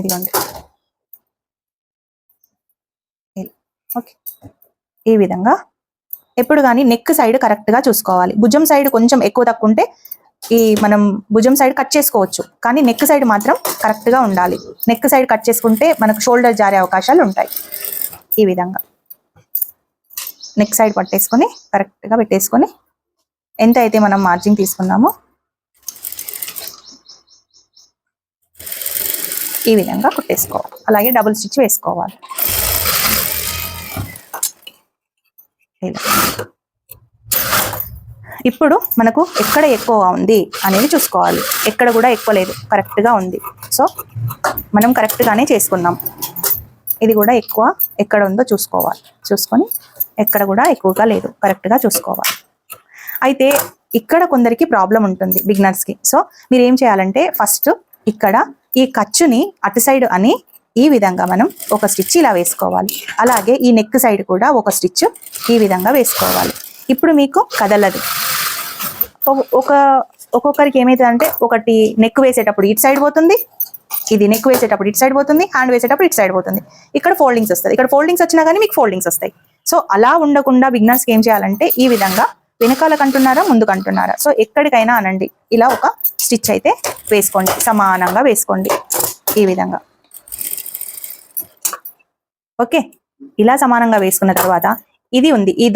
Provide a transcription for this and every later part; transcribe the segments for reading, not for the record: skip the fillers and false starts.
ఇదిగోండి. ఓకే, ఈ విధంగా. ఎప్పుడు కానీ నెక్ సైడ్ కరెక్ట్గా చూసుకోవాలి. భుజం సైడ్ కొంచెం ఎక్కువ తక్కువ ఉంటే మనం భుజం సైడ్ కట్ చేసుకోవచ్చు, కానీ నెక్ సైడ్ మాత్రం కరెక్ట్గా ఉండాలి. నెక్ సైడ్ కట్ చేసుకుంటే మనకు షోల్డర్ జారే అవకాశాలు ఉంటాయి. ఈ విధంగా నెక్ సైడ్ పట్టేసుకొని కరెక్ట్గా పెట్టేసుకొని ఎంత అయితే మనం మార్జిన్ తీసుకున్నామో ఈ విధంగా కుట్టేసుకోవాలి. అలాగే డబుల్ స్టిచ్ వేసుకోవాలి. ఇప్పుడు మనకు ఎక్కడ ఎక్కువగా ఉంది అనేది చూసుకోవాలి. ఎక్కడ కూడా ఎక్కువ లేదు, కరెక్ట్గా ఉంది. సో మనం కరెక్ట్గానే చేసుకున్నాం. ఇది కూడా ఎక్కువ ఎక్కడ ఉందో చూసుకోవాలి. చూసుకొని ఎక్కడ కూడా ఎక్కువగా లేదు, కరెక్ట్గా చూసుకోవాలి. అయితే ఇక్కడ కొందరికి ప్రాబ్లం ఉంటుంది బిగినర్స్కి. సో మీరు ఏం చేయాలంటే ఫస్ట్ ఇక్కడ ఈ ఖర్చుని అటు సైడ్ అని ఈ విధంగా మనం ఒక స్టిచ్ ఇలా వేసుకోవాలి. అలాగే ఈ నెక్ సైడ్ కూడా ఒక స్టిచ్ ఈ విధంగా వేసుకోవాలి. ఇప్పుడు మీకు కదలదు. ఒక్కొక్కరికి ఏమవుతుందంటే ఒకటి నెక్ వేసేటప్పుడు ఇటు సైడ్ పోతుంది, ఇది నెక్ వేసేటప్పుడు ఇటు సైడ్ పోతుంది, హ్యాండ్ వేసేటప్పుడు ఇటు సైడ్ పోతుంది. ఇక్కడ ఫోల్డింగ్స్ వస్తుంది. ఇక్కడ ఫోల్డింగ్స్ వచ్చినా కానీ మీకు ఫోల్డింగ్స్ వస్తాయి. సో అలా ఉండకుండా బిగినర్స్కి ఏం చేయాలంటే ఈ విధంగా వెనకాలకు అంటున్నారా ముందుకు అంటున్నారా, సో ఎక్కడికైనా అనండి, ఇలా ఒక స్టిచ్ అయితే వేసుకోండి, సమానంగా వేసుకోండి ఈ విధంగా. ఓకే, ఇలా సమానంగా వేసుకున్న తర్వాత ఇది ఉంది ఈ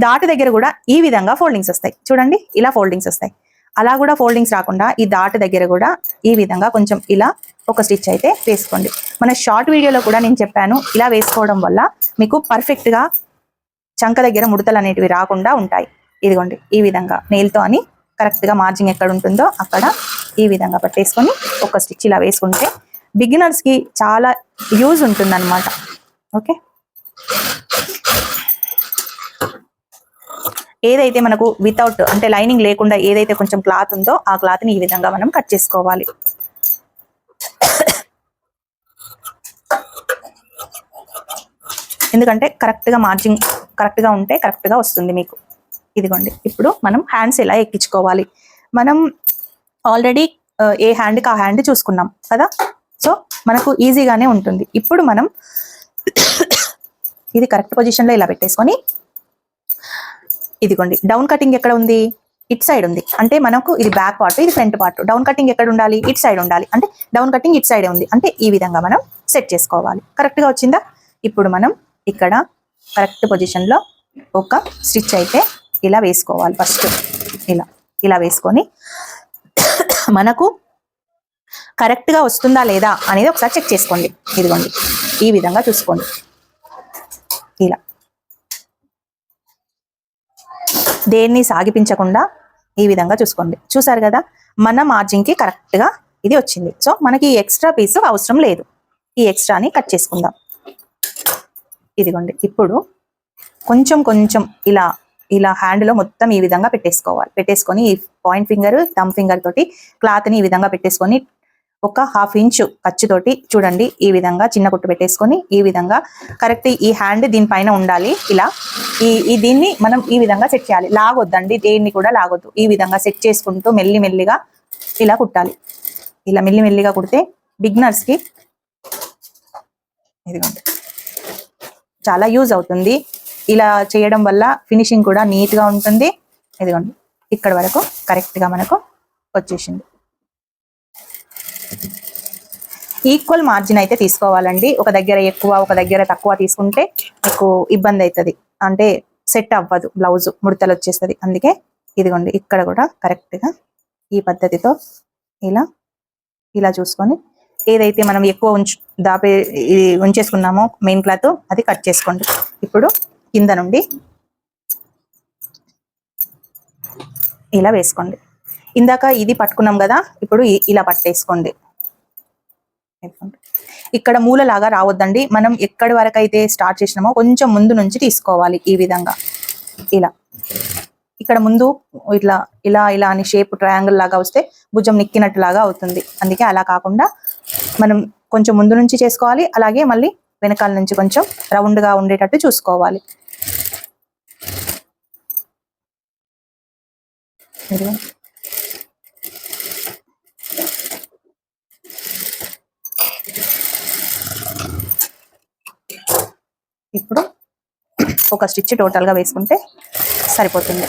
డాట్ దగ్గర కూడా ఈ విధంగా ఫోల్డింగ్స్ వస్తాయి. చూడండి, ఇలా ఫోల్డింగ్స్ వస్తాయి. అలా కూడా ఫోల్డింగ్స్ రాకుండా ఈ డాట్ దగ్గర కూడా ఈ విధంగా కొంచెం ఇలా ఒక స్టిచ్ అయితే వేసుకోండి. మన షార్ట్ వీడియోలో కూడా నేను చెప్పాను, ఇలా వేసుకోవడం వల్ల మీకు పర్ఫెక్ట్గా చంక దగ్గర ముడతలు అనేటివి రాకుండా ఉంటాయి. ఇదిగోండి, ఈ విధంగా నెయిల్తో అని కరెక్ట్గా మార్జింగ్ ఎక్కడ ఉంటుందో అక్కడ ఈ విధంగా పట్టేసుకొని ఒక స్టిచ్ ఇలా వేసుకుంటే బిగినర్స్కి చాలా యూజ్ ఉంటుందన్నమాట. ఓకే, ఏదైతే మనకు వితౌట్ అంటే లైనింగ్ లేకుండా ఏదైతే కొంచెం క్లాత్ ఉందో ఆ క్లాత్ని ఈ విధంగా మనం కట్ చేసుకోవాలి. ఎందుకంటే కరెక్ట్గా మార్జింగ్ కరెక్ట్గా ఉంటే కరెక్ట్గా వస్తుంది మీకు. ఇదిగోండి, ఇప్పుడు మనం హ్యాండ్స్ ఎలా ఎక్కించుకోవాలి. మనం ఆల్రెడీ ఏ హ్యాండ్కి ఆ హ్యాండ్ చూసుకున్నాం కదా, సో మనకు ఈజీగానే ఉంటుంది. ఇప్పుడు మనం ఇది కరెక్ట్ పొజిషన్లో ఇలా పెట్టేసుకొని ఇదిగోండి, డౌన్ కటింగ్ ఎక్కడ ఉంది, ఇట్ సైడ్ ఉంది. అంటే మనకు ఇది బ్యాక్ పార్ట్, ఇది ఫ్రంట్ పార్ట్. డౌన్ కటింగ్ ఎక్కడ ఉండాలి, ఇట్ సైడ్ ఉండాలి. అంటే డౌన్ కటింగ్ ఇట్ సైడే ఉంది. అంటే ఈ విధంగా మనం సెట్ చేసుకోవాలి. కరెక్ట్గా వచ్చిందా? ఇప్పుడు మనం ఇక్కడ కరెక్ట్ పొజిషన్లో ఒక స్టిచ్ అయితే ఇలా వేసుకోవాలి. ఫస్ట్ ఇలా వేసుకొని మనకు కరెక్ట్గా వస్తుందా లేదా అనేది ఒకసారి చెక్ చేసుకోండి. ఇదిగోండి, ఈ విధంగా చూసుకోండి. ఇలా దేన్ని సాగిపించకుండా ఈ విధంగా చూసుకోండి. చూసారు కదా, మన మార్జిన్కి కరెక్ట్గా ఇది వచ్చింది. సో మనకి ఎక్స్ట్రా పీస్ అవసరం లేదు. ఈ ఎక్స్ట్రాని కట్ చేసుకుందాం. ఇదిగోండి, ఇప్పుడు కొంచెం కొంచెం ఇలా హ్యాండ్లో మొత్తం ఈ విధంగా పెట్టేసుకోవాలి. పెట్టేసుకొని ఈ పాయింట్ ఫింగర్ థంబ్ ఫింగర్ తోటి క్లాత్ని ఈ విధంగా పెట్టేసుకొని ఒక 1/2 ఇంచ్ ఖర్చుతోటి చూడండి ఈ విధంగా చిన్న కుట్టు పెట్టేసుకొని ఈ విధంగా కరెక్ట్ ఈ హ్యాండ్ దీనిపైన ఉండాలి. ఇలా దీన్ని మనం ఈ విధంగా సెట్ చేయాలి. లాగొద్దండి, దేన్ని కూడా లాగొద్దు. ఈ విధంగా సెట్ చేసుకుంటూ మెల్లిమెల్లిగా ఇలా కుట్టాలి. ఇలా మెల్లిమెల్లిగా కుడితే బిగినర్స్కి ఇదిగోండి చాలా యూజ్ అవుతుంది. ఇలా చేయడం వల్ల ఫినిషింగ్ కూడా నీట్గా ఉంటుంది. ఇదిగోండి, ఇక్కడ వరకు కరెక్ట్గా మనకు వచ్చేసింది. ఈక్వల్ మార్జిన్ అయితే తీసుకోవాలండి. ఒక దగ్గర ఎక్కువ ఒక దగ్గర తక్కువ తీసుకుంటే మీకు ఇబ్బంది అవుతుంది. అంటే సెట్ అవ్వదు, బ్లౌజ్ ముడతలు వచ్చేస్తుంది. అందుకే ఇదిగోండి ఇక్కడ కూడా కరెక్ట్గా ఈ పద్ధతితో ఇలా చూసుకొని ఏదైతే మనం ఎక్కువ ఉంచేసుకున్నామో మెయిన్ క్లాత్ అది కట్ చేసుకోండి. ఇప్పుడు కింద నుండి ఇలా వేసుకోండి. ఇందాక ఇది పట్టుకున్నాం కదా, ఇప్పుడు ఇలా పట్టేసుకోండి. ఇక్కడ మూలలాగా రావద్దండి. మనం ఎక్కడి వరకు అయితే స్టార్ట్ చేసినామో కొంచెం ముందు నుంచి తీసుకోవాలి. ఈ విధంగా ఇక్కడ ముందు ఇలా అని షేప్ ట్రయాంగిల్ లాగా వస్తే భుజం నిక్కినట్టులాగా అవుతుంది. అందుకే అలా కాకుండా మనం కొంచెం ముందు నుంచి చేసుకోవాలి. అలాగే మళ్ళీ వెనకాల నుంచి కొంచెం రౌండ్గా ఉండేటట్టు చూసుకోవాలి. ఇప్పుడు ఒక స్టిచ్ టోటల్గా వేసుకుంటే సరిపోతుంది.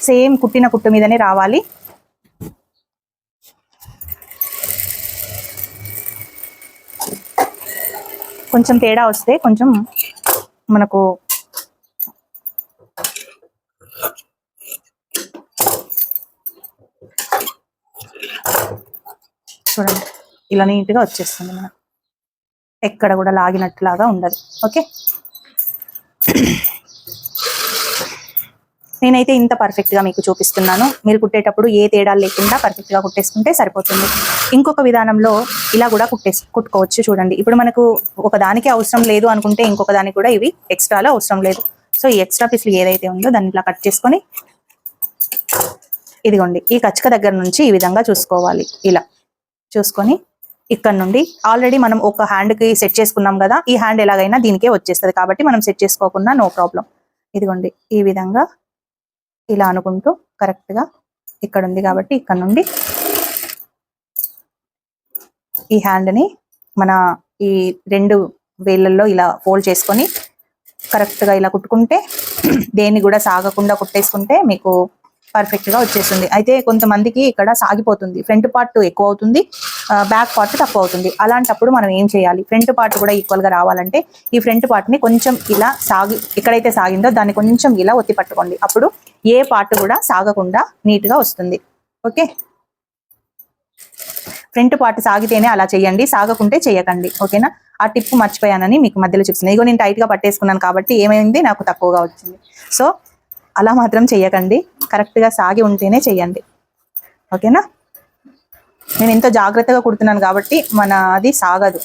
సేమ్ కుట్టిన కుట్టు మీదనే రావాలి. కొంచెం తేడా వస్తే కొంచెం మనకు చూడండి ఇలా నీట్గా వచ్చేస్తుంది. మనకు ఎక్కడ కూడా లాగినట్టులాగా ఉండదు. ఓకే, నేనైతే ఇంత పర్ఫెక్ట్గా మీకు చూపిస్తున్నాను. మీరు కుట్టేటప్పుడు ఏ తేడాలు లేకుండా పర్ఫెక్ట్గా కుట్టేసుకుంటే సరిపోతుంది. ఇంకొక విధానంలో ఇలా కూడా కుట్టుకోవచ్చు. చూడండి, ఇప్పుడు మనకు ఒక దానికి అవసరం లేదు అనుకుంటే ఇంకొక దానికి కూడా ఇవి ఎక్స్ట్రాలో అవసరం లేదు. సో ఈ ఎక్స్ట్రా పీస్లు ఏదైతే ఉందో దాన్ని ఇట్లా కట్ చేసుకొని, ఇదిగోండి ఈ కచ్చక దగ్గర నుంచి ఈ విధంగా చూసుకోవాలి. ఇలా చూసుకొని ఇక్కడ నుండి ఆల్రెడీ మనం ఒక హ్యాండ్కి సెట్ చేసుకున్నాం కదా, ఈ హ్యాండ్ ఎలాగైనా దీనికే వచ్చేస్తుంది కాబట్టి మనం సెట్ చేసుకోకుండా నో ప్రాబ్లం. ఇదిగోండి ఈ విధంగా ఇలా అనుకుంటూ కరెక్ట్గా ఇక్కడ ఉంది కాబట్టి ఇక్కడ నుండి ఈ హ్యాండ్ని మన ఈ 2 వేళ్ళల్లో ఇలా ఫోల్డ్ చేసుకొని కరెక్ట్గా ఇలా కుట్టుకుంటే, దేన్ని కూడా సాగకుండా కుట్టేసుకుంటే మీకు పర్ఫెక్ట్గా వచ్చేస్తుంది. అయితే కొంతమందికి ఇక్కడ సాగిపోతుంది, ఫ్రంట్ పార్ట్ ఎక్కువ అవుతుంది, బ్యాక్ పార్ట్ తక్కువ అవుతుంది. అలాంటప్పుడు మనం ఏం చేయాలి, ఫ్రంట్ పార్ట్ కూడా ఈక్వల్గా రావాలంటే ఈ ఫ్రంట్ పార్ట్ని కొంచెం ఇలా ఎక్కడైతే సాగిందో దాన్ని కొంచెం ఇలా ఒత్తి పట్టుకోండి. అప్పుడు ఏ పార్ట్ కూడా సాగకుండా నీట్గా వస్తుంది. ఓకే, ఫ్రంట్ పార్ట్ సాగితేనే అలా చేయండి, సాగకుంటే చేయకండి. ఓకేనా, ఆ టిప్ మర్చిపోయానని మీకు మధ్యలో చెప్తున్నాను. ఇగో నేను టైట్గా పట్టేసుకున్నాను కాబట్టి ఏమైంది, నాకు తక్కువగా వచ్చింది. సో అలా మాత్రం చేయకండి, కరెక్ట్గా సాగి ఉంటేనే చెయ్యండి. ఓకేనా, నేను ఎంతో జాగ్రత్తగా కుడుతున్నాను కాబట్టి అది సాగదు.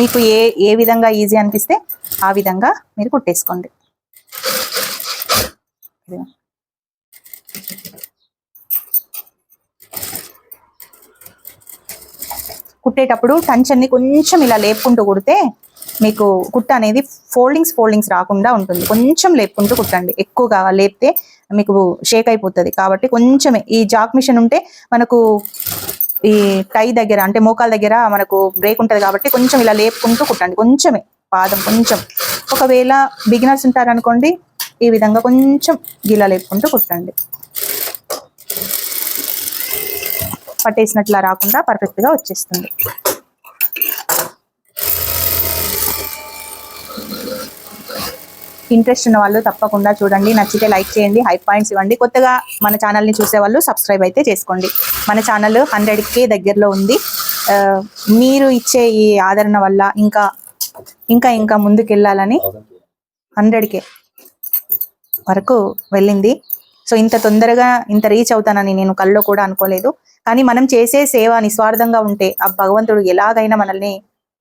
మీకు ఏ విధంగా ఈజీ అనిపిస్తే ఆ విధంగా మీరు కుట్టేసుకోండి. కుట్టేటప్పుడు టంచన్ని కొంచెం ఇలా లేపుకుంటూ కుడితే మీకు కుట్ట అనేది ఫోల్డింగ్స్ రాకుండా ఉంటుంది. కొంచెం లేపుకుంటూ కుట్టండి, ఎక్కువగా లేపితే మీకు షేక్ అయిపోతుంది. కాబట్టి కొంచెమే, ఈ జాక్ మిషన్ ఉంటే మనకు ఈ టై దగ్గర అంటే మోకాల దగ్గర మనకు బ్రేక్ ఉంటుంది కాబట్టి కొంచెం ఇలా లేపుకుంటూ కుట్టండి, కొంచెమే పాదం కొంచెం. ఒకవేళ బిగినర్స్ ఉంటారనుకోండి, ఈ విధంగా కొంచెం గిలా లేపుకుంటూ కుట్టండి. పట్టేసినట్లా రాకుండా పర్ఫెక్ట్గా వచ్చేస్తుంది. ఇంట్రెస్ట్ ఉన్న వాళ్ళు తప్పకుండా చూడండి, నచ్చితే లైక్ చేయండి, హై పాయింట్స్ ఇవ్వండి. కొత్తగా మన ఛానల్ని చూసే వాళ్ళు సబ్స్క్రైబ్ అయితే చేసుకోండి. మన ఛానల్ 100K దగ్గరలో ఉంది. మీరు ఇచ్చే ఈ ఆదరణ వల్ల ఇంకా ముందుకు వెళ్ళాలని 100K వరకు వెళ్ళింది. సో ఇంత తొందరగా ఇంత రీచ్ అవుతానని నేను కల్లో కూడా అనుకోలేదు. కానీ మనం చేసే సేవ నిస్వార్థంగా ఉంటే ఆ భగవంతుడు ఎలాగైనా మనల్ని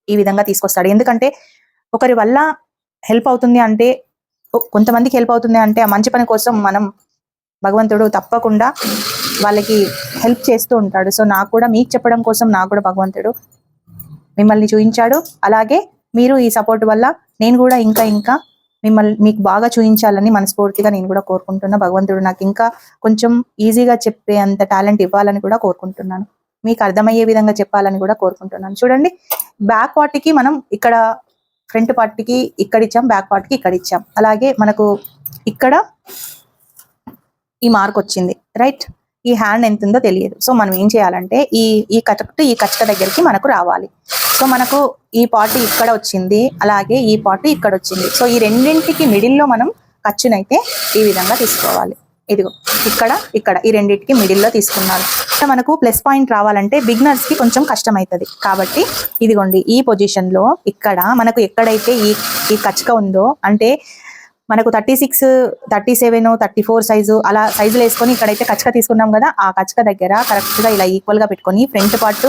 ఈ విధంగా తీసుకొస్తాడు. ఎందుకంటే ఒకరి వల్ల హెల్ప్ అవుతుంది అంటే, కొంతమందికి హెల్ప్ అవుతుంది అంటే ఆ మంచి పని కోసం మనం భగవంతుడు తప్పకుండా వాళ్ళకి హెల్ప్ చేస్తూ ఉంటాడు. సో నాకు కూడా మీకు చెప్పడం కోసం నాకు కూడా భగవంతుడు మిమ్మల్ని చూపించాడు. అలాగే మీరు ఈ సపోర్ట్ వల్ల నేను కూడా ఇంకా మీకు బాగా చూపించాలని మనస్ఫూర్తిగా నేను కూడా కోరుకుంటున్నా. భగవంతుడు నాకు ఇంకా కొంచెం ఈజీగా చెప్పే అంత టాలెంట్ ఇవ్వాలని కూడా కోరుకుంటున్నాను. మీకు అర్థమయ్యే విధంగా చెప్పాలని కూడా కోరుకుంటున్నాను. చూడండి, బ్యాక్ పార్ట్కి మనం ఇక్కడ ఫ్రంట్ పార్ట్కి ఇక్కడ ఇచ్చాం, బ్యాక్ పార్ట్కి ఇక్కడ ఇచ్చాం. అలాగే మనకు ఇక్కడ ఈ మార్క్ వచ్చింది, రైట్. ఈ హ్యాండ్ ఎంత ఉందో తెలియదు. సో మనం ఏం చేయాలంటే ఈ కచ్చక దగ్గరికి మనకు రావాలి. సో మనకు ఈ పార్ట్ ఇక్కడ వచ్చింది, అలాగే ఈ పార్ట్ ఇక్కడ వచ్చింది. సో ఈ రెండింటికి మిడిల్లో మనం ఖర్చునైతే ఈ విధంగా తీసుకోవాలి. ఇదిగో ఇక్కడ ఈ రెండింటికి మిడిల్లో తీసుకున్నాను. మనకు ప్లస్ పాయింట్ రావాలంటే బిగినర్స్ కి కొంచెం కష్టం అవుతుంది. కాబట్టి ఇదిగోండి ఈ పొజిషన్ లో ఇక్కడ మనకు ఎక్కడైతే ఈ కచ్చక ఉందో, అంటే మనకు 36, 37, 34 సైజు అలా సైజులు వేసుకొని ఇక్కడైతే కచ్చక తీసుకున్నాం కదా, ఆ కచ్చక దగ్గర కరెక్ట్గా ఇలా ఈక్వల్గా పెట్టుకొని ఫ్రంట్ పార్ట్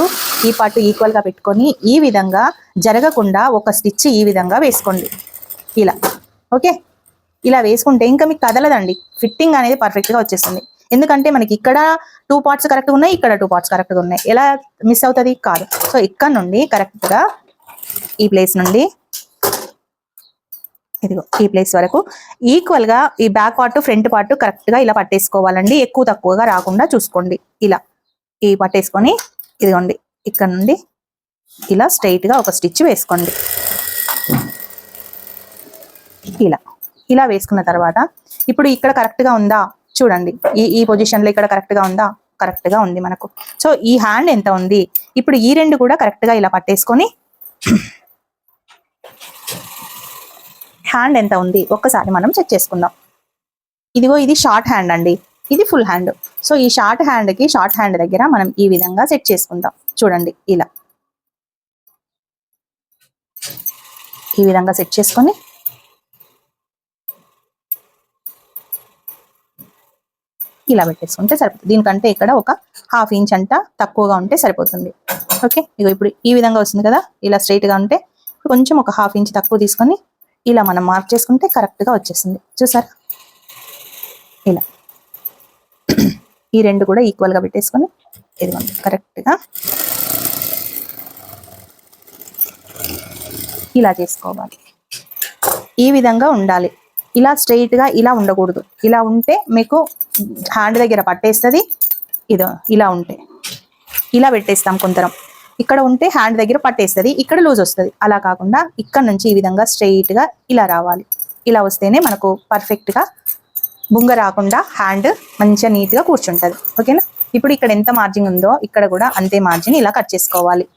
ఈ పార్ట్ ఈక్వల్గా పెట్టుకొని ఈ విధంగా జరగకుండా ఒక స్టిచ్ ఈ విధంగా వేసుకోండి ఇలా. ఓకే, ఇలా వేసుకుంటే ఇంకా మీకు కదలదండి, ఫిట్టింగ్ అనేది పర్ఫెక్ట్గా వచ్చేస్తుంది. ఎందుకంటే మనకి ఇక్కడ 2 పార్ట్స్ కరెక్ట్గా ఉన్నాయి, ఇక్కడ 2 పార్ట్స్ కరెక్ట్గా ఉన్నాయి. ఎలా మిస్ అవుతుంది కాదు. సో ఇక్కడ నుండి కరెక్ట్గా ఈ ప్లేస్ నుండి ఇదిగో ఈ ప్లేస్ వరకు ఈక్వల్గా ఈ బ్యాక్ పార్ట్ ఫ్రంట్ పార్ట్ కరెక్ట్గా ఇలా పట్టేసుకోవాలండి. ఎక్కువ తక్కువగా రాకుండా చూసుకోండి. ఇలా ఈ పట్టేసుకొని ఇదిగోండి ఇక్కడ నుండి ఇలా స్ట్రైట్ గా ఒక స్టిచ్ వేసుకోండి. ఇలా ఇలా వేసుకున్న తర్వాత ఇప్పుడు ఇక్కడ కరెక్ట్ గా ఉందా చూడండి. ఈ పొజిషన్ లో ఇక్కడ కరెక్ట్ గా ఉందా? కరెక్ట్ గా ఉంది మనకు. సో ఈ హ్యాండ్ ఎంత ఉంది, ఇప్పుడు ఈ రెండు కూడా కరెక్ట్ గా ఇలా పట్టేసుకొని హ్యాండ్ ఎంత ఉంది ఒక్కసారి మనం చెక్ చేసుకుందాం. ఇదిగో ఇది షార్ట్ హ్యాండ్ అండి, ఇది ఫుల్ హ్యాండ్. సో ఈ షార్ట్ హ్యాండ్ దగ్గర మనం ఈ విధంగా సెట్ చేసుకుందాం. చూడండి ఇలా ఈ విధంగా సెట్ చేసుకొని ఇలా పెట్టేసుకుంటే సరిపోతుంది. దీనికంటే ఇక్కడ ఒక 1/2 ఇంచ్ అంట తక్కువగా ఉంటే సరిపోతుంది. ఓకే, ఇగో ఇప్పుడు ఈ విధంగా వస్తుంది కదా, ఇలా స్ట్రైట్ గా ఉంటే కొంచెం ఒక 1/2 ఇంచ్ తక్కువ తీసుకొని ఇలా మనం మార్క్ చేసుకుంటే కరెక్ట్ గా వచ్చేస్తుంది. చూసారా, ఇలా ఈ రెండు కూడా ఈక్వల్ గా పెట్టేసుకొని ఇదిగోండి కరెక్ట్ గా ఇలా చేసుకోవాలి. ఈ విధంగా ఉండాలి. ఇలా స్ట్రైట్ గా ఇలా ఉండకూడదు. ఇలా ఉంటే మీకు హ్యాండ్ దగ్గర పట్టేస్తుంది. ఇదో ఇలా ఉంటే ఇలా పెట్టేస్తాం కొందరం, ఇక్కడ ఉంటే హ్యాండ్ దగ్గర పట్టేస్తుంది, ఇక్కడ లూజ్ వస్తుంది. అలా కాకుండా ఇక్కడ నుంచి ఈ విధంగా స్ట్రైట్ గా ఇలా రావాలి. ఇలా వస్తేనే మనకు పర్ఫెక్ట్ గా బుంగ రాకుండా హ్యాండ్ మంచిగా నీట్ గా కూర్చుంటది. ఓకేనా, ఇప్పుడు ఇక్కడ ఎంత మార్జిన్ ఉందో ఇక్కడ కూడా అంతే మార్జిన్ ఇలా కట్ చేసుకోవాలి.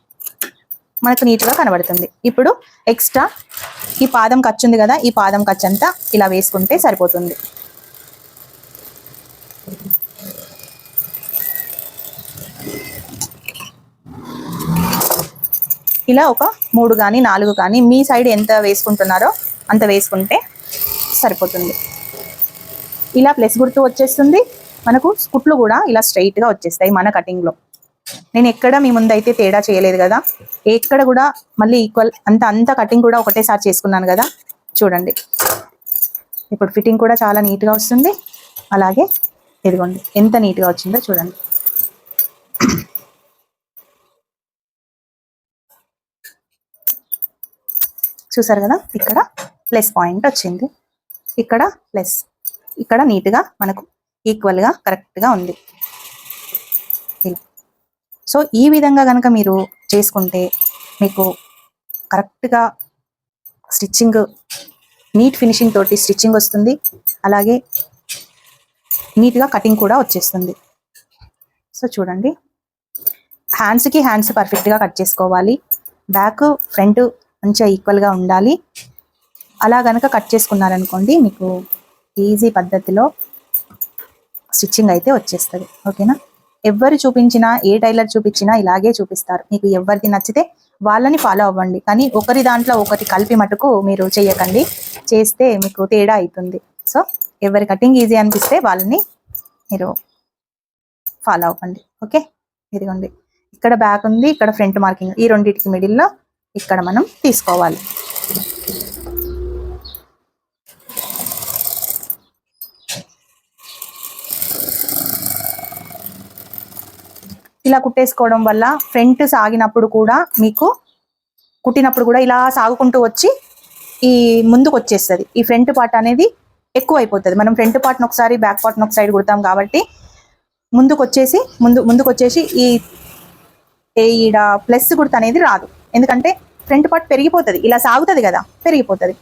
మనకు నీట్ గా కనబడుతుంది. ఇప్పుడు ఎక్స్ట్రా ఈ పాదం ఖర్చు ఉంది కదా, ఈ పాదం ఖర్చు అంతా ఇలా వేసుకుంటే సరిపోతుంది. ఇలా ఒక 3 కానీ 4 కానీ మీ సైడ్ ఎంత వేసుకుంటున్నారో అంత వేసుకుంటే సరిపోతుంది. ఇలా ప్లస్ గుర్తు వచ్చేస్తుంది. మనకు కుట్లు కూడా ఇలా స్ట్రైట్ గా వచ్చేస్తాయి మన కటింగ్ లో. నేను ఎక్కడ మీ ముందు అయితే తేడా చేయలేదు కదా, ఎక్కడ కూడా మళ్ళీ ఈక్వల్ అంత కటింగ్ కూడా ఒకటేసారి చేసుకున్నాను కదా. చూడండి ఇప్పుడు ఫిట్టింగ్ కూడా చాలా నీట్గా వస్తుంది. అలాగే ఇదిగోండి ఎంత నీట్గా వచ్చిందో చూడండి. చూసారు కదా, ఇక్కడ ప్లస్ పాయింట్ వచ్చింది, ఇక్కడ ప్లస్, ఇక్కడ నీట్గా మనకు ఈక్వల్గా కరెక్ట్గా ఉంది. సో ఈ విధంగా కనుక మీరు చేసుకుంటే మీకు కరెక్ట్గా స్టిచ్చింగ్, నీట్ ఫినిషింగ్ తోటి స్టిచ్చింగ్ వస్తుంది. అలాగే నీట్గా కటింగ్ కూడా వచ్చేస్తుంది. సో చూడండి, హ్యాండ్స్ పర్ఫెక్ట్గా కట్ చేసుకోవాలి. బ్యాక్ ఫ్రంట్ మంచిగా ఈక్వల్గా ఉండాలి. అలా కనుక కట్ చేసుకున్నారనుకోండి మీకు ఈజీ పద్ధతిలో స్టిచ్చింగ్ అయితే వచ్చేస్తుంది. ఓకేనా, ఎవరు చూపించినా ఏ టైలర్ చూపించినా ఇలాగే చూపిస్తారు. మీకు ఎవరిది నచ్చితే వాళ్ళని ఫాలో అవ్వండి, కానీ ఒకరి దాంట్లో ఒకటి కలిపి మటుకు మీరు చేయకండి. చేస్తే మీకు తేడా అవుతుంది. సో ఎవరి కటింగ్ ఈజీ అనిపిస్తే వాళ్ళని మీరు ఫాలో అవ్వండి. ఓకే, ఇదిగోండి ఇక్కడ బ్యాక్ ఉంది, ఇక్కడ ఫ్రంట్ మార్కింగ్, ఈ రెండింటికి మిడిల్లో ఇక్కడ మనం తీసుకోవాలి. ఇలా కుట్టేసుకోవడం వల్ల ఫ్రంట్ సాగినప్పుడు కూడా మీకు కుట్టినప్పుడు కూడా ఇలా సాగుకుంటూ వచ్చి ఈ ముందుకు వచ్చేస్తుంది. ఈ ఫ్రంట్ పార్ట్ అనేది ఎక్కువ అయిపోతుంది. మనం ఫ్రంట్ పార్ట్ని ఒకసారి బ్యాక్ పార్ట్ని ఒక సైడ్ కుడతాం కాబట్టి ముందుకు వచ్చేసి ఈడ ప్లస్ గుర్తు అనేది రాదు. ఎందుకంటే ఫ్రంట్ పార్ట్ పెరిగిపోతుంది, ఇలా సాగుతుంది కదా, పెరిగిపోతుంది.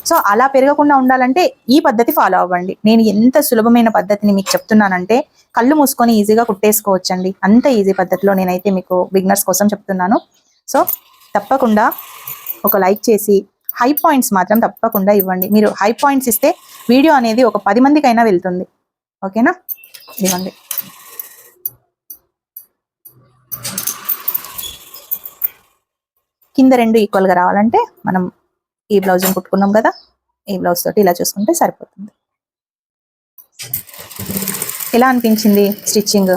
సో అలా పెరగకుండా ఉండాలంటే ఈ పద్ధతి ఫాలో అవ్వండి. నేను ఎంత సులభమైన పద్ధతిని మీకు చెప్తున్నానంటే కళ్ళు మూసుకొని ఈజీగా కుట్టేసుకోవచ్చండి. అంత ఈజీ పద్ధతిలో నేనైతే మీకు బిగినర్స్ కోసం చెప్తున్నాను. సో తప్పకుండా ఒక లైక్ చేసి హై పాయింట్స్ మాత్రం తప్పకుండా ఇవ్వండి. మీరు హై పాయింట్స్ ఇస్తే వీడియో అనేది ఒక 10 మందికైనా వెళ్తుంది. ఓకేనా, ఇవ్వండి. కింద రెండు ఈక్వల్గా రావాలంటే మనం ఈ బ్లౌజ్ని కుట్టుకున్నాం కదా, ఈ బ్లౌజ్ తోటి ఇలా చూసుకుంటే సరిపోతుంది. ఎలా అనిపించింది స్టిచ్చింగ్?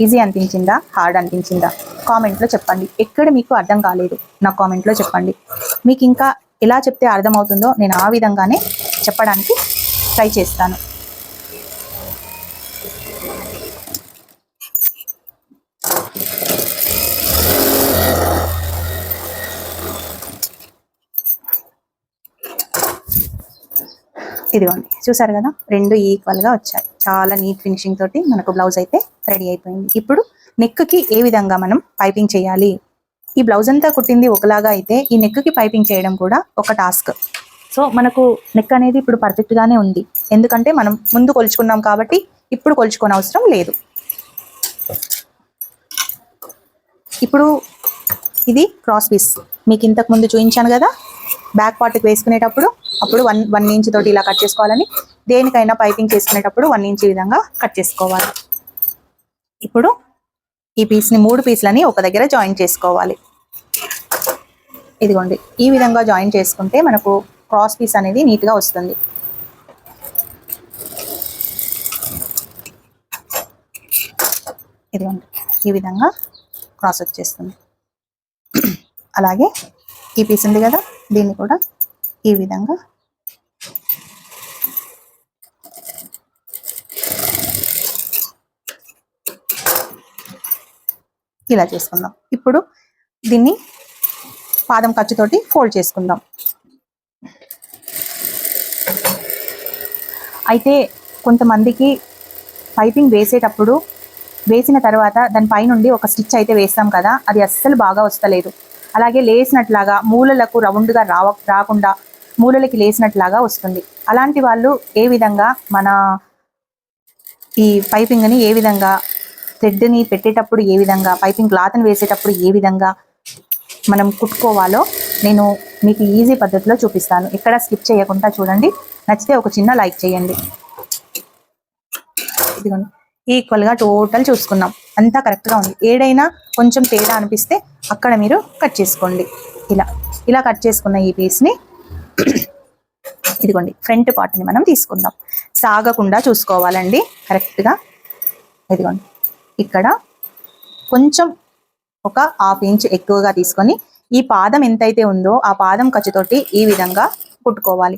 ఈజీ అనిపించిందా, హార్డ్ అనిపించిందా? కామెంట్లో చెప్పండి. ఎక్కడ మీకు అర్థం కాలేదు నా కామెంట్లో చెప్పండి. మీకు ఇంకా ఎలా చెప్తే అర్థమవుతుందో నేను ఆ విధంగానే చెప్పడానికి ట్రై చేస్తాను. ఇదిగోండి చూసారు కదా, రెండు ఈక్వల్గా వచ్చాయి. చాలా నీట్ ఫినిషింగ్ తోటి మనకు బ్లౌజ్ అయితే రెడీ అయిపోయింది. ఇప్పుడు నెక్కి ఏ విధంగా మనం పైపింగ్ చేయాలి, ఈ బ్లౌజ్ అంతా కుట్టింది ఒకలాగా అయితే ఈ నెక్కి పైపింగ్ చేయడం కూడా ఒక టాస్క్. సో మనకు నెక్ అనేది ఇప్పుడు పర్ఫెక్ట్గానే ఉంది, ఎందుకంటే మనం ముందు కొలుచుకున్నాం కాబట్టి ఇప్పుడు కొలుచుకోని అవసరం లేదు. ఇప్పుడు ఇది క్రాస్ పీస్ మీకు ఇంతకు ముందు చూపించాను కదా, బ్యాక్ పార్ట్కి వేసుకునేటప్పుడు అప్పుడు 1 ఇంచ్ తోటి ఇలా కట్ చేసుకోవాలని, దేనికైనా పైపింగ్ చేసుకునేటప్పుడు 1 ఇంచ్ విధంగా కట్ చేసుకోవాలి. ఇప్పుడు ఈ పీస్ని 3 పీస్లని ఒక దగ్గర జాయిన్ చేసుకోవాలి. ఇదిగోండి, ఈ విధంగా జాయిన్ చేసుకుంటే మనకు క్రాస్ పీస్ అనేది నీట్గా వస్తుంది. ఇదిగోండి, ఈ విధంగా క్రాస్ వచ్చేస్తుంది. అలాగే ఈ పీస్ ఉంది కదా, దీన్ని కూడా ఈ విధంగా ఇలా చేసుకుందాం. ఇప్పుడు దీన్ని పాదం ఖర్చుతోటి ఫోల్డ్ చేసుకుందాం. అయితే కొంతమందికి పైపింగ్ వేసేటప్పుడు వేసిన తర్వాత దాని పైనుండి ఒక స్టిచ్ అయితే వేస్తాం కదా, అది అస్సలు బాగా వస్తలేదు. అలాగే లేసినట్లాగా మూలలకు రౌండ్గా రాకుండా మూలలకి లేసినట్లాగా వస్తుంది. అలాంటి వాళ్ళు ఏ విధంగా మన ఈ పైపింగ్ని ఏ విధంగా థ్రెడ్ని పెట్టేటప్పుడు ఏ విధంగా పైపింగ్ క్లాత్ని వేసేటప్పుడు ఏ విధంగా మనం కుట్టుకోవాలో నేను మీకు ఈజీ పద్ధతిలో చూపిస్తాను. ఎక్కడ స్కిప్ చేయకుండా చూడండి. నచ్చితే ఒక చిన్న లైక్ చేయండి. ఇదిగోండి, ఈక్వల్గా టోటల్ చూసుకున్నాం, అంతా కరెక్ట్గా ఉంది. ఏడైనా కొంచెం తేడా అనిపిస్తే అక్కడ మీరు కట్ చేసుకోండి. ఇలా కట్ చేసుకున్న ఈ పీస్ని ఇదిగోండి ఫ్రంట్ పార్ట్ని మనం తీసుకుందాం. సాగకుండా చూసుకోవాలండి కరెక్ట్గా. ఇదిగోండి, ఇక్కడ కొంచెం ఒక 1/2 ఇంచ్ ఎక్కువగా తీసుకొని ఈ పాదం ఎంతైతే ఉందో ఆ పాదం ఖర్చుతోటి ఈ విధంగా కుట్టుకోవాలి.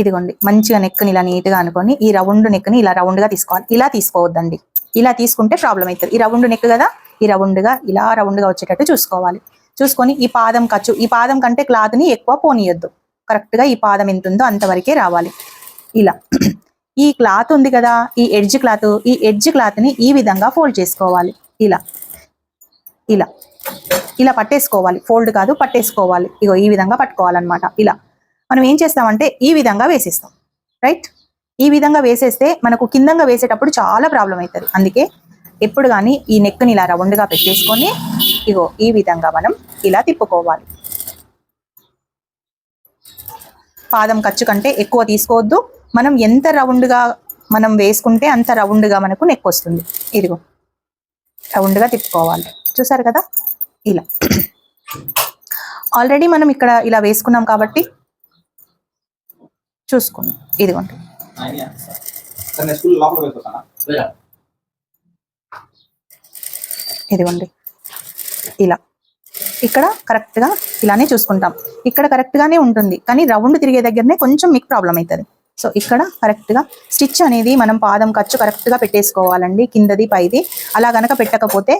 ఇదిగోండి, మంచిగా నెక్ని ఇలా నీట్గా అనుకొని ఈ రౌండ్ నెక్ని ఇలా రౌండ్గా తీసుకోవాలి. ఇలా తీసుకోవద్దండి, ఇలా తీసుకుంటే ప్రాబ్లం అవుతుంది. ఈ రౌండ్ నెక్ కదా, ఈ ఇలా రౌండ్గా వచ్చేటట్టు చూసుకోవాలి. చూసుకొని ఈ పాదం ఖర్చు, ఈ పాదం కంటే క్లాత్ని ఎక్కువ పోనీయొద్దు. కరెక్ట్గా ఈ పాదం ఎంత ఉందో అంతవరకే రావాలి. ఇలా ఈ క్లాత్ ఉంది కదా, ఈ ఎడ్జ్ క్లాత్ని ఈ విధంగా ఫోల్డ్ చేసుకోవాలి. ఇలా పట్టేసుకోవాలి. ఫోల్డ్ కాదు, పట్టేసుకోవాలి. ఇగో ఈ విధంగా పట్టుకోవాలన్నమాట. ఇలా మనం ఏం చేస్తామంటే ఈ విధంగా వేసేస్తాం. రైట్, ఈ విధంగా వేసేస్తే మనకు కిందంగా వేసేటప్పుడు చాలా ప్రాబ్లం అవుతుంది. అందుకే ఎప్పుడు కానీ ఈ నెక్ని ఇలా రౌండ్గా పెట్టేసుకొని ఇగో ఈ విధంగా మనం ఇలా తిప్పుకోవాలి. పాదం ఖర్చు కంటే ఎక్కువ తీసుకోవద్దు. మనం ఎంత రౌండ్గా మనం వేసుకుంటే అంత రౌండ్గా మనకు నెక్ వస్తుంది. ఇదిగో రౌండ్గా తిప్పుకోవాలి. చూసారు కదా, ఇలా ఆల్రెడీ మనం ఇక్కడ ఇలా వేసుకున్నాం కాబట్టి చూసుకున్నాం. ఇదిగోండి, ఇదిగోండి ఇలా ఇక్కడ కరెక్ట్గా ఇలానే చూసుకుంటాం. ఇక్కడ కరెక్ట్గానే ఉంటుంది, కానీ రౌండ్ తిరిగే దగ్గరనే కొంచెం మీకు ప్రాబ్లం అవుతుంది. సో ఇక్కడ కరెక్ట్గా స్టిచ్ అనేది మనం పాదం ఖర్చు కరెక్ట్గా పెట్టేసుకోవాలండి, కిందది పైది. అలా గనక పెట్టకపోతే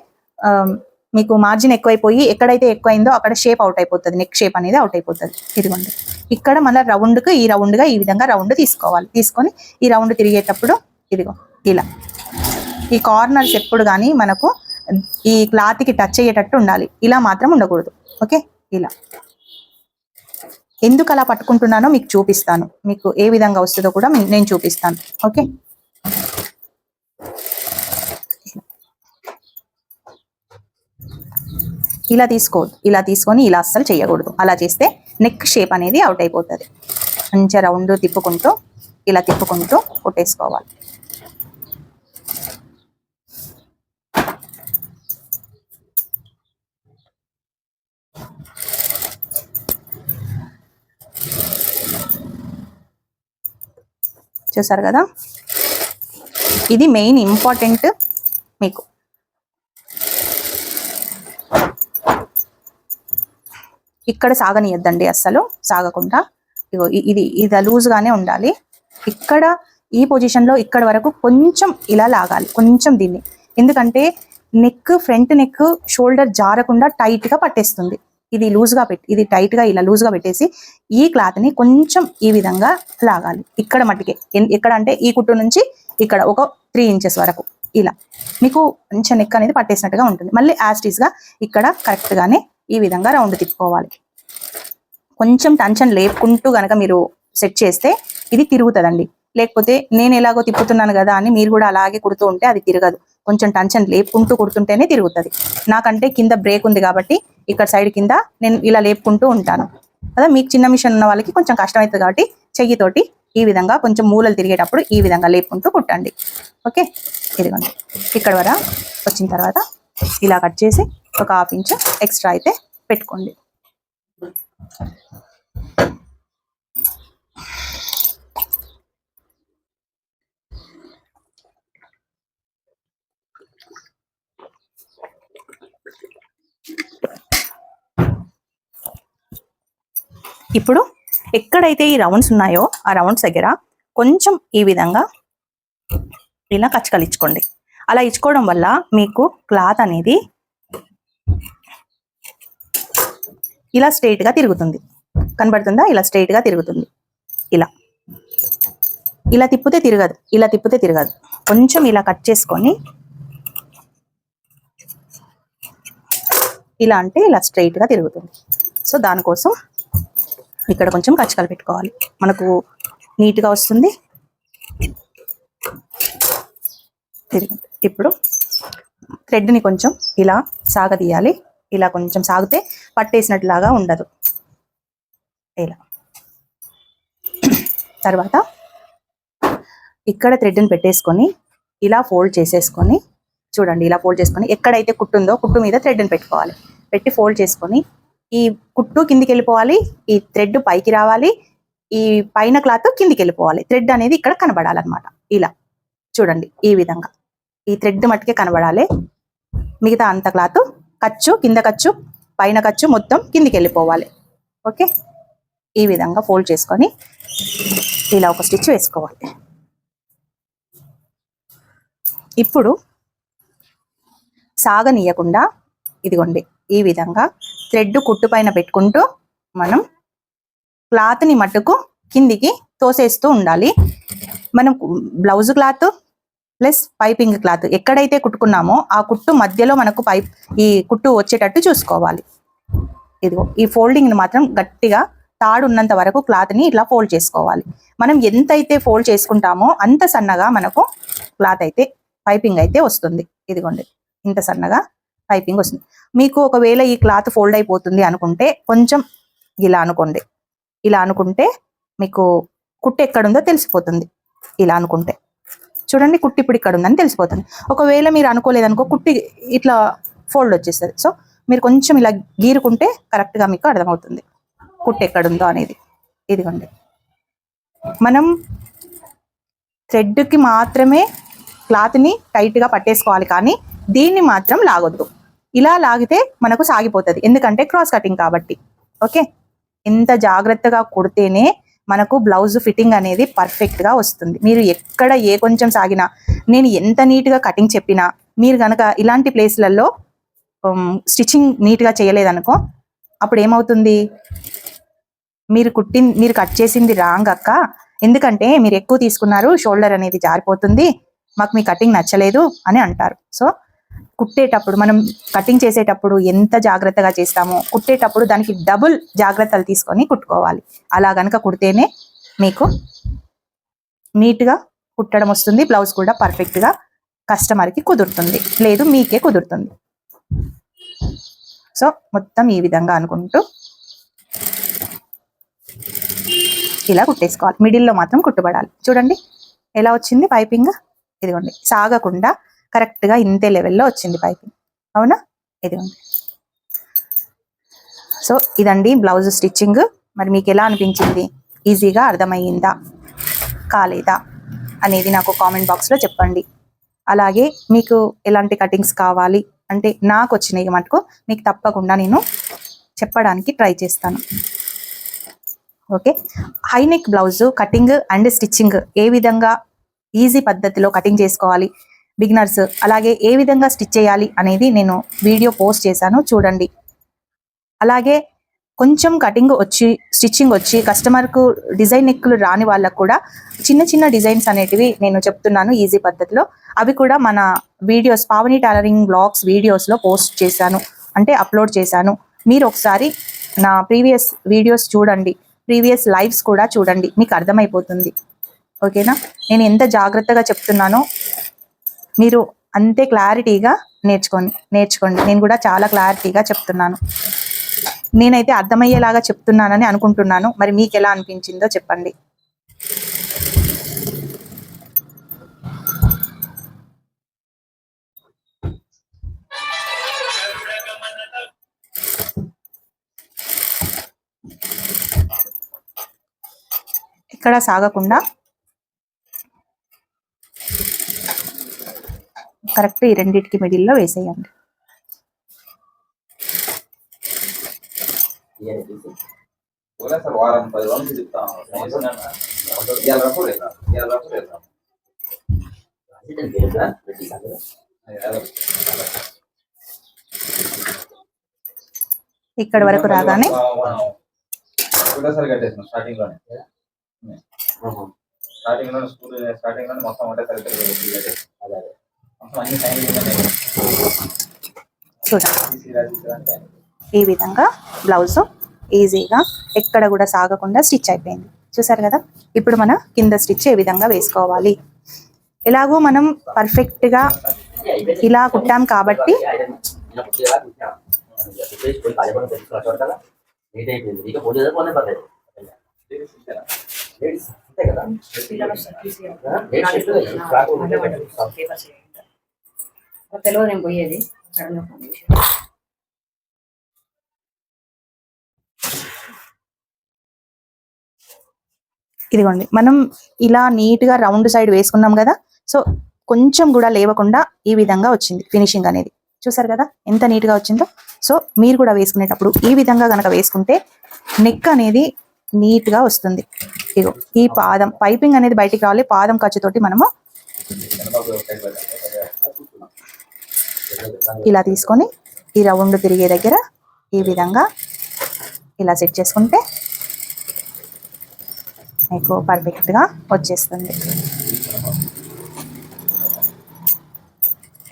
మీకు మార్జిన్ ఎక్కువైపోయి ఎక్కడైతే ఎక్కువైందో అక్కడ షేప్ అవుట్ అయిపోతుంది, నెక్ షేప్ అనేది అవుట్ అయిపోతుంది. ఇదిగోండి, ఇక్కడ మళ్ళీ రౌండ్కి ఈ రౌండ్గా ఈ విధంగా రౌండ్ తీసుకోవాలి. తీసుకొని ఈ రౌండ్ తిరిగేటప్పుడు ఇదిగో ఇలా ఈ కార్నర్స్ ఎప్పుడు కానీ మనకు ఈ క్లాత్కి టచ్ అయ్యేటట్టు ఉండాలి. ఇలా మాత్రం ఉండకూడదు. ఓకే, ఇలా ఎందుకు అలా పట్టుకుంటున్నానో మీకు చూపిస్తాను. మీకు ఏ విధంగా వస్తుందో కూడా నేను చూపిస్తాను. ఓకే, ఇలా తీసుకోవద్దు. ఇలా తీసుకొని ఇలా అస్సలు చేయకూడదు. అలా చేస్తే నెక్ షేప్ అనేది అవుట్ అయిపోతుంది. మంచిగా రౌండ్ తిప్పుకుంటూ ఇలా తిప్పుకుంటూ కొట్టేసుకోవాలి. చూసారు కదా, ఇది మెయిన్ ఇంపార్టెంట్. మీకు ఇక్కడ సాగనీయద్దండి, అస్సలు సాగకుండా ఇది లూజ్గానే ఉండాలి. ఇక్కడ ఈ పొజిషన్లో ఇక్కడ వరకు కొంచెం ఇలా లాగాలి, కొంచెం దీన్ని. ఎందుకంటే నెక్, ఫ్రంట్ నెక్, షోల్డర్ జారకుండా టైట్గా పట్టేస్తుంది. ఇది లూజ్గా ఇది టైట్గా ఇలా లూజ్గా పెట్టేసి ఈ క్లాత్ని కొంచెం ఈ విధంగా లాగాలి. ఇక్కడ మట్టికే, ఎక్కడ అంటే ఈ కుట్టు నుంచి ఇక్కడ ఒక 3 ఇంచెస్ వరకు ఇలా మీకు కొంచెం నెక్ అనేది పట్టేసినట్టుగా ఉంటుంది. మళ్ళీ యాస్టీస్గా ఇక్కడ కరెక్ట్గానే ఈ విధంగా రౌండ్ తిప్పుకోవాలి. కొంచెం టెన్షన్ లేపుకుంటూ కనుక మీరు సెట్ చేస్తే ఇది తిరుగుతుందండి. లేకపోతే నేను ఎలాగో తిప్పుతున్నాను కదా అని మీరు కూడా అలాగే కుడుతూ ఉంటే అది తిరగదు. కొంచెం టెన్షన్ లేపుకుంటూ కుడుతుంటేనే తిరుగుతుంది. నాకంటే కింద బ్రేక్ ఉంది కాబట్టి ఇక్కడ సైడ్ కింద నేను ఇలా లేపుకుంటూ ఉంటాను కదా. మీకు చిన్న మిషన్ ఉన్న వాళ్ళకి కొంచెం కష్టమవుతుంది కాబట్టి చెయ్యితోటి ఈ విధంగా కొంచెం మూలలు తిరిగేటప్పుడు ఈ విధంగా లేపుకుంటూ కుట్టండి. ఓకే, ఇదిగోండి ఇక్కడ వరకు వచ్చిన తర్వాత ఇలా కట్ చేసి ఒక 1/2 ఇంచ్ ఎక్స్ట్రా అయితే పెట్టుకోండి. ఇప్పుడు ఎక్కడైతే ఈ రౌండ్స్ ఉన్నాయో ఆ రౌండ్స్ దగ్గర కొంచెం ఈ విధంగా ఇలా కచ్చకలు ఇచ్చుకోండి. అలా ఇచ్చుకోవడం వల్ల మీకు క్లాత్ అనేది ఇలా స్ట్రైట్గా తిరుగుతుంది. కనబడుతుందా? ఇలా స్ట్రైట్గా తిరుగుతుంది. ఇలా ఇలా తిప్పితే తిరగదు, ఇలా తిప్పితే తిరగదు. కొంచెం ఇలా కట్ చేసుకొని ఇలా అంటే ఇలా స్ట్రైట్గా తిరుగుతుంది. సో దానికోసం ఇక్కడ కొంచెం కచ్చకలు పెట్టుకోవాలి, మనకు నీట్గా వస్తుంది. ఇప్పుడు థ్రెడ్ని కొంచెం ఇలా సాగదీయాలి. ఇలా కొంచెం సాగితే పట్టేసినట్లాగా ఉండదు. ఇలా తర్వాత ఇక్కడ థ్రెడ్ని పెట్టేసుకొని ఇలా ఫోల్డ్ చేసేసుకొని చూడండి, ఇలా ఫోల్డ్ చేసుకొని ఎక్కడైతే కుట్టు ఉందో కుట్టు మీద థ్రెడ్ని పెట్టుకోవాలి. పెట్టి ఫోల్డ్ చేసుకొని ఈ కుట్టు కిందికి వెళ్ళిపోవాలి, ఈ థ్రెడ్ పైకి రావాలి, ఈ పైన క్లాత్ కిందికి వెళ్ళిపోవాలి. థ్రెడ్ అనేది ఇక్కడ కనబడాలన్నమాట. ఇలా చూడండి, ఈ విధంగా ఈ థ్రెడ్ మట్టుకే కనబడాలి. మిగతా అంత క్లాత్ ఖర్చు కింద ఖర్చు పైన ఖర్చు మొత్తం కిందికి వెళ్ళిపోవాలి. ఓకే, ఈ విధంగా ఫోల్డ్ చేసుకొని ఇలా ఒక స్టిచ్ వేసుకోవాలి. ఇప్పుడు సాగనీయకుండా ఇదిగోండి ఈ విధంగా థ్రెడ్ కుట్టు పైన పెట్టుకుంటూ మనం క్లాత్ని మట్టుకు కిందికి తోసేస్తూ ఉండాలి. మనం blouse cloth plus piping cloth ఎక్కడైతే కుట్టుకున్నామో ఆ కుట్టు మధ్యలో మనకు ఈ కుట్టు వచ్చేటట్టు చూసుకోవాలి. ఇదిగో ఈ ఫోల్డింగ్ని మాత్రం గట్టిగా తాడు ఉన్నంత వరకు క్లాత్ని ఇట్లా ఫోల్డ్ చేసుకోవాలి. మనం ఎంతైతే ఫోల్డ్ చేసుకుంటామో అంత సన్నగా మనకు క్లాత్ అయితే పైపింగ్ అయితే వస్తుంది. ఇదిగోండి ఇంత సన్నగా పైపింగ్ వస్తుంది. మీకు ఒకవేళ ఈ క్లాత్ ఫోల్డ్ అయిపోతుంది అనుకుంటే కొంచెం ఇలా అనుకోండి. ఇలా అనుకుంటే మీకు కుట్టు ఎక్కడుందో తెలిసిపోతుంది. ఇలా అనుకుంటే చూడండి, కుట్టి ఇప్పుడు ఇక్కడ ఉందని తెలిసిపోతుంది. ఒకవేళ మీరు అనుకోలేదనుకో కుట్టి ఇట్లా ఫోల్డ్ వచ్చేస్తుంది. సో మీరు కొంచెం ఇలా గీరుకుంటే కరెక్ట్గా మీకు అర్థమవుతుంది కుట్టు ఎక్కడుందో అనేది. ఇదిగోండి మనం థ్రెడ్కి మాత్రమే క్లాత్ని టైట్గా పట్టేసుకోవాలి, కానీ దీన్ని మాత్రం లాగొద్దు. ఇలా లాగితే మనకు సాగిపోతుంది, ఎందుకంటే క్రాస్ కటింగ్ కాబట్టి. ఓకే, ఎంత జాగ్రత్తగా కుడితేనే మనకు బ్లౌజ్ ఫిట్టింగ్ అనేది పర్ఫెక్ట్గా వస్తుంది. మీరు ఎక్కడ ఏ కొంచెం సాగినా, నేను ఎంత నీట్గా కటింగ్ చెప్పినా మీరు కనుక ఇలాంటి ప్లేస్లలో స్టిచ్చింగ్ నీట్గా చేయలేదనుకో అప్పుడు ఏమవుతుంది, మీరు కట్ చేసింది రాంగ్ అక్క, ఎందుకంటే మీరు ఎక్కువ తీసుకున్నారు, షోల్డర్ అనేది జారిపోతుంది, మాకు మీ కటింగ్ నచ్చలేదు అని అంటారు. సో కుట్టేటప్పుడు మనం కటింగ్ చేసేటప్పుడు ఎంత జాగ్రత్తగా చేస్తామో కుట్టేటప్పుడు దానికి డబుల్ జాగ్రత్తలు తీసుకొని కుట్టుకోవాలి. అలా కనుక కుడితేనే మీకు నీట్గా కుట్టడం వస్తుంది, బ్లౌజ్ కూడా పర్ఫెక్ట్గా కస్టమర్కి కుదురుతుంది, లేదు మీకే కుదురుతుంది. సో మొత్తం ఈ విధంగా అనుకుంటూ ఇలా కుట్టేసుకోవాలి. మిడిల్లో మాత్రం కుట్టుబడాలి. చూడండి ఎలా వచ్చింది పైపింగ్. ఇదిగోండి సాగకుండా కరెక్ట్గా ఇంతే లెవెల్లో వచ్చింది పైపింగ్. అవునా? ఇదిగోండి. సో ఇదండి బ్లౌజ్ స్టిచ్చింగ్. మరి మీకు ఎలా అనిపించింది? ఈజీగా అర్థమయ్యిందా కాలేదా అనేది నాకు కామెంట్ బాక్స్లో చెప్పండి. అలాగే మీకు ఎలాంటి కటింగ్స్ కావాలి అంటే నాకు వచ్చినాయి మటుకు మీకు తప్పకుండా నేను చెప్పడానికి ట్రై చేస్తాను. Okay, high neck blouse cutting and stitching ఏ విధంగా ఈజీ పద్ధతిలో కటింగ్ చేసుకోవాలి బిగినర్స్, అలాగే ఏ విధంగా స్టిచ్ చేయాలి అనేది నేను వీడియో పోస్ట్ చేశాను, చూడండి. అలాగే కొంచెం కటింగ్ వచ్చి స్టిచ్చింగ్ వచ్చి కస్టమర్కు డిజైన్ నెక్కులు రాని వాళ్ళకు కూడా చిన్న చిన్న డిజైన్స్ అనేటివి నేను చెప్తున్నాను ఈజీ పద్ధతిలో. అవి కూడా మన వీడియోస్ పావని టైలరింగ్ బ్లాగ్స్ వీడియోస్లో పోస్ట్ చేశాను, అంటే అప్లోడ్ చేశాను. మీరు ఒకసారి నా ప్రీవియస్ వీడియోస్ చూడండి, ప్రీవియస్ లైవ్స్ కూడా చూడండి, మీకు అర్థమైపోతుంది. ఓకేనా? నేను ఎంత జాగ్రత్తగా చెప్తున్నానో మీరు అంతే క్లారిటీగా నేర్చుకోండి. నేను కూడా చాలా క్లారిటీగా చెప్తున్నాను. నేనైతే అర్థమయ్యేలాగా చెప్తున్నానని అనుకుంటున్నాను. మరి మీకు ఎలా అనిపించిందో చెప్పండి. ఇక్కడ సాగకుండా కరెక్ట్ ఈ రెండింటికి మిడిల్లో వేసేయండి. ఇక్కడ వరకు రాగానే చూడండి, ఈ విధంగా బ్లౌజ్ ఈజీగా ఎక్కడ కూడా సాగకుండా స్టిచ్ అయిపోయింది. చూసారు కదా? ఇప్పుడు మన కింద స్టిచ్ ఏ విధంగా వేసుకోవాలి. ఎలాగో మనం పర్ఫెక్ట్గా ఇలా కుట్టాం కాబట్టి ఇదిగోండి, మనం ఇలా నీట్ గా రౌండ్ సైడ్ వేసుకున్నాం కదా. సో కొంచెం కూడా లేవకుండా ఈ విధంగా వచ్చింది ఫినిషింగ్ అనేది. చూసారు కదా ఎంత నీట్ గా వచ్చిందో. సో మీరు కూడా వేసుకునేటప్పుడు ఈ విధంగా గనక వేసుకుంటే నెక్ అనేది నీట్ గా వస్తుంది. ఇగో ఈ పాదం పైపింగ్ అనేది బయటికి రావాలి. పాదం ఖర్చుతోటి మనము ఇలా తీసుకొని ఈ రౌండ్ తిరిగే దగ్గర ఈ విధంగా ఇలా సెట్ చేసుకుంటే మీకు పర్ఫెక్ట్ గా వచ్చేస్తుంది.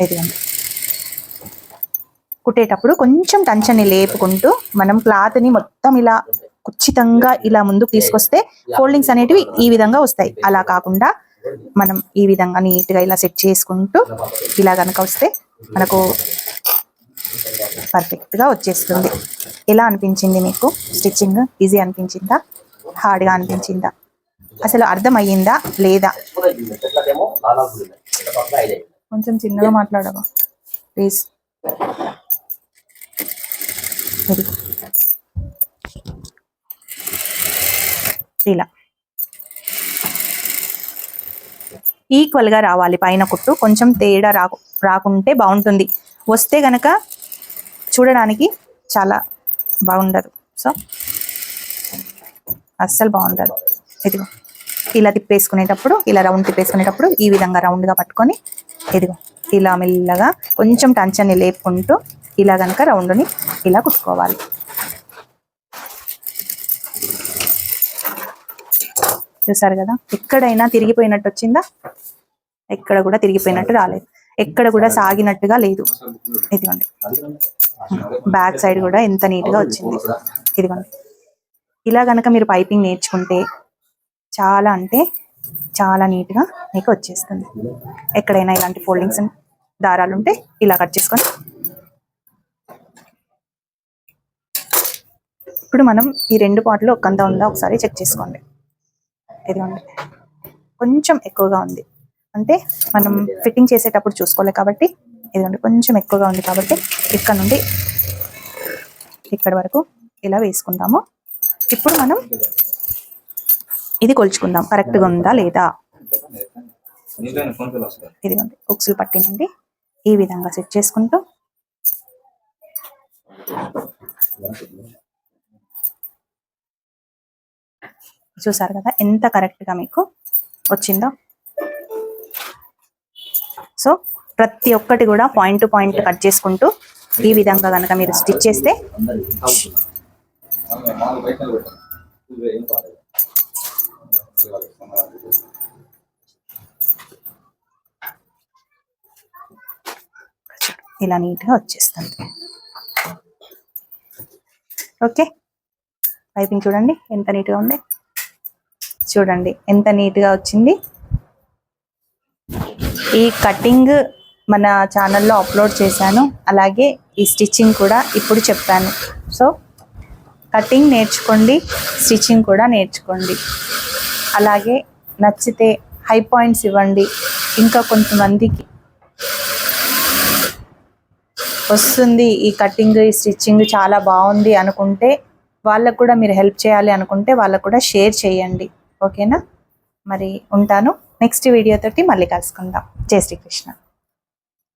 ఇదిగోండి, కుట్టేటప్పుడు కొంచెం టెన్షన్ లేపుకుంటూ మనం క్లాత్ ని మొత్తం ఇలా ఖచ్చితంగా ఇలా ముందుకు తీసుకొస్తే ఫోల్డింగ్స్ అనేటివి ఈ విధంగా వస్తాయి. అలా కాకుండా మనం ఈ విధంగా నీట్ గా ఇలా సెట్ చేసుకుంటూ ఇలా కనుక వస్తే మనకు పర్ఫెక్ట్ గా వచ్చేస్తుంది. ఎలా అనిపించింది మీకు? స్టిచ్చింగ్ ఈజీ అనిపించిందా, హార్డ్ గా అనిపించిందా, అసలు అర్థమయ్యిందా లేదా? కొంచెం చిన్నగా మాట్లాడవా ప్లీజ్. ఇలా ఈక్వల్ గా రావాలి. పైన కుట్టు కొంచెం తేడా రాకుంటే బాగుంటుంది. వస్తే గనక చూడడానికి చాలా బాగుండదు. సో అస్సలు బాగుండదు. ఇదిగో ఇలా తిప్పేసుకునేటప్పుడు, ఇలా రౌండ్ తిప్పేసుకునేటప్పుడు ఈ విధంగా రౌండ్గా పట్టుకొని ఇదిగో ఇలా మెల్లగా కొంచెం టెన్షన్ని లేపుకుంటూ ఇలా కనుక రౌండ్ని ఇలా కుట్టుకోవాలి. చూసారు కదా? ఎక్కడైనా తిరిగిపోయినట్టు వచ్చిందా? ఎక్కడ కూడా తిరిగిపోయినట్టు రాలేదు, ఎక్కడ కూడా సాగినట్టుగా లేదు. ఇదిగోండి, బ్యాక్ సైడ్ కూడా ఎంత నీట్గా వచ్చింది. ఇదిగోండి, ఇలా కనుక మీరు పైపింగ్ నేర్చుకుంటే చాలా అంటే చాలా నీట్గా మీకు వచ్చేస్తుంది. ఎక్కడైనా ఇలాంటి ఫోల్డింగ్స్ దారాలు ఉంటే ఇలా కట్ చేసుకొని ఇప్పుడు మనం ఈ రెండు పార్ట్లు ఒకంత ఉందా ఒకసారి చెక్ చేసుకోండి. ఇదిగోండి, కొంచెం ఎక్కువగా ఉంది అంటే మనం ఫిట్టింగ్ చేసేటప్పుడు చూసుకోలే కాబట్టి ఇదిగోండి కొంచెం ఎక్కువగా ఉంది కాబట్టి ఇక్కడ నుండి ఇక్కడ వరకు ఇలా వేసుకుందాము. ఇప్పుడు మనం ఇది కొలుచుకుందాం కరెక్ట్గా ఉందా లేదా. ఇదిగోండి ఉక్సులు పట్టి నుండి ఈ విధంగా సెట్ చేసుకుంటూ చూసారు కదా ఎంత కరెక్ట్గా మీకు వచ్చిందో. సో ప్రతి ఒక్కటి కూడా పాయింట్ టు పాయింట్ కట్ చేసుకుంటూ ఈ విధంగా కనుక మీరు స్టిచ్ చేస్తే ఇలా నీట్గా వచ్చేస్తుంది. ఓకే, పైపింగ్ చూడండి ఎంత నీట్గా ఉంది. చూడండి ఎంత నీట్గా వచ్చింది. ఈ కటింగ్ మన ఛానల్లో అప్లోడ్ చేశాను, అలాగే ఈ స్టిచ్చింగ్ కూడా ఇప్పుడు చెప్పాను. సో కటింగ్ నేర్చుకోండి, స్టిచ్చింగ్ కూడా నేర్చుకోండి. అలాగే నచ్చితే హై పాయింట్స్ ఇవ్వండి. ఇంకా కొంతమందికి వస్తుంది ఈ కటింగ్, ఈ స్టిచ్చింగ్ చాలా బాగుంది అనుకుంటే వాళ్ళకు కూడా మీరు హెల్ప్ చేయాలి అనుకుంటే వాళ్ళకు కూడా షేర్ చేయండి. ఓకేనా? మరి ఉంటాను. నెక్స్ట్ వీడియోతోటి మళ్ళీ కలుసుకుందాం. జై శ్రీకృష్ణ.